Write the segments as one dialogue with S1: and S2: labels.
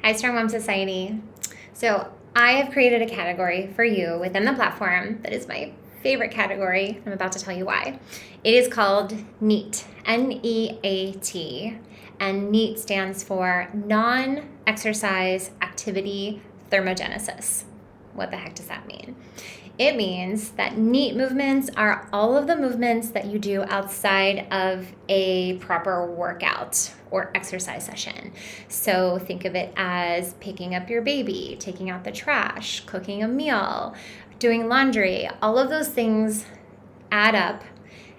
S1: Hi, Strong Mom Society. So I have created a category for you within the platform that is my favorite category. I'm about to tell you why. It is called N.E.A.T, N-E-A-T, and N.E.A.T stands for Non-Exercise Activity Thermogenesis. What the heck does that mean? It means that N.E.A.T movements are all of the movements that you do outside of a proper workout or exercise session. So think of it as picking up your baby, taking out the trash, cooking a meal, doing laundry. All of those things add up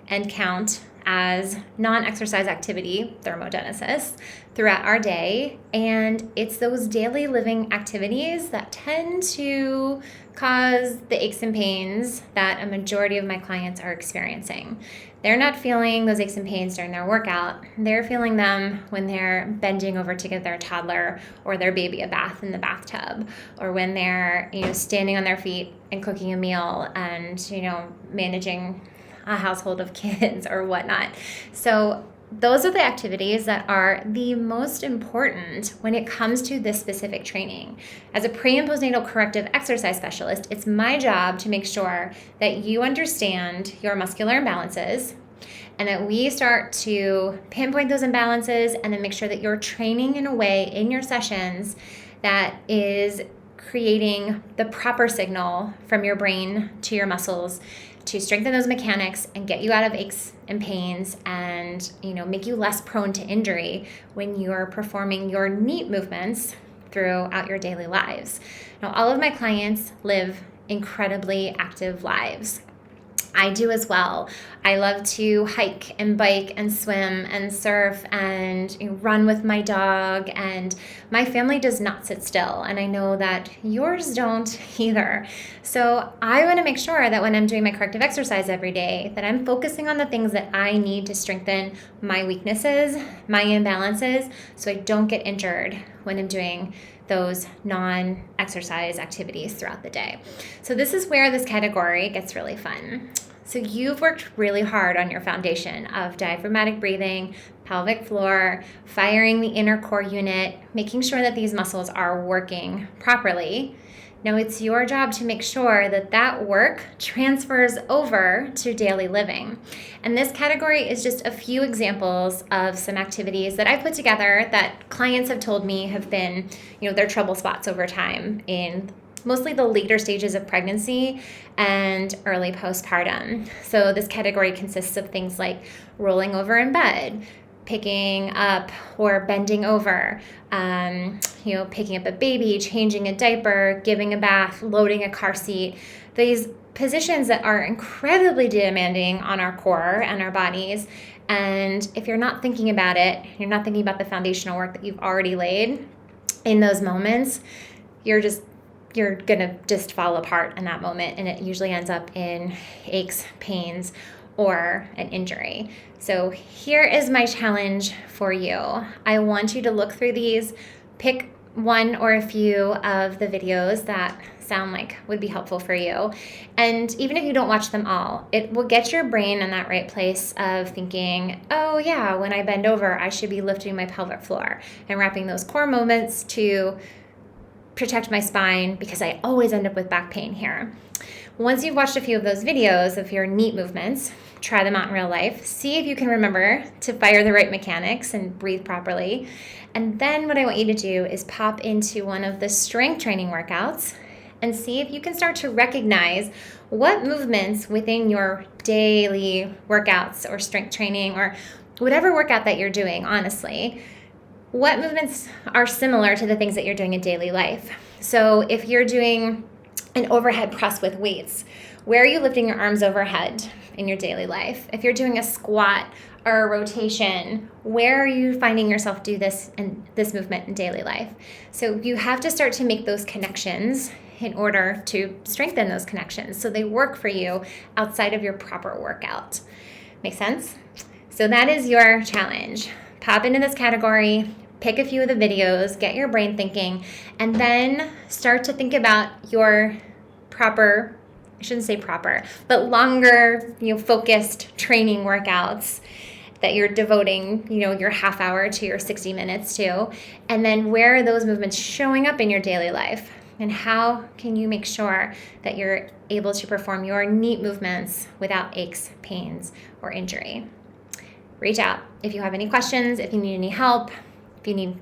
S1: and count as non-exercise activity, thermogenesis, throughout our day. And it's those daily living activities that tend to cause the aches and pains that a majority of my clients are experiencing. They're not feeling those aches and pains during their workout. They're feeling them when they're bending over to give their toddler or their baby a bath in the bathtub, or when they're, standing on their feet and cooking a meal and, managing a household of kids or whatnot. So those are the activities that are the most important when it comes to this specific training. As a pre- and postnatal corrective exercise specialist, it's my job to make sure that you understand your muscular imbalances and that we start to pinpoint those imbalances and then make sure that you're training in a way in your sessions that is creating the proper signal from your brain to your muscles to strengthen those mechanics and get you out of aches and pains and, make you less prone to injury when you're performing your N.E.A.T movements throughout your daily lives. Now, all of my clients live incredibly active lives. I do as well. I love to hike and bike and swim and surf and run with my dog, and my family does not sit still, and I know that yours don't either. So I want to make sure that when I'm doing my corrective exercise every day, that I'm focusing on the things that I need to strengthen my weaknesses, my imbalances, so I don't get injured when I'm doing those non-exercise activities throughout the day. So this is where this category gets really fun. So you've worked really hard on your foundation of diaphragmatic breathing, pelvic floor, firing the inner core unit, making sure that these muscles are working properly. Now it's your job to make sure that that work transfers over to daily living. And this category is just a few examples of some activities that I put together that clients have told me have been, their trouble spots over time in mostly the later stages of pregnancy and early postpartum. So this category consists of things like rolling over in bed, picking up or bending over, picking up a baby, changing a diaper, giving a bath, loading a car seat. These positions that are incredibly demanding on our core and our bodies. And if you're not thinking about it, you're not thinking about the foundational work that you've already laid in those moments, you're going to just fall apart in that moment. And it usually ends up in aches, pains, or an injury. So here is my challenge for you. I want you to look through these, pick one or a few of the videos that sound like would be helpful for you. And even if you don't watch them all, it will get your brain in that right place of thinking, oh yeah, when I bend over, I should be lifting my pelvic floor and wrapping those core movements to protect my spine because I always end up with back pain here. Once you've watched a few of those videos of your N.E.A.T movements, try them out in real life. See if you can remember to fire the right mechanics and breathe properly. And then what I want you to do is pop into one of the strength training workouts and see if you can start to recognize what movements within your daily workouts or strength training or whatever workout that you're doing, honestly, what movements are similar to the things that you're doing in daily life. So if you're doing an overhead press with weights, where are you lifting your arms overhead in your daily life? If you're doing a squat or a rotation, where are you finding yourself do this movement in daily life? So you have to start to make those connections in order to strengthen those connections so they work for you outside of your proper workout. Make sense? So that is your challenge. Pop into this category, pick a few of the videos, get your brain thinking, and then start to think about your proper, I shouldn't say proper, but longer, focused training workouts that you're devoting, your half hour to your 60 minutes to? And then where are those movements showing up in your daily life? And how can you make sure that you're able to perform your N.E.A.T movements without aches, pains, or injury? Reach out if you have any questions, if you need any help, if you need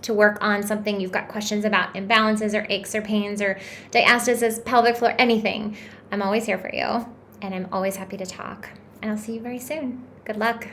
S1: to work on something, you've got questions about imbalances or aches or pains or diastasis, pelvic floor, anything. I'm always here for you, and I'm always happy to talk. And I'll see you very soon. Good luck.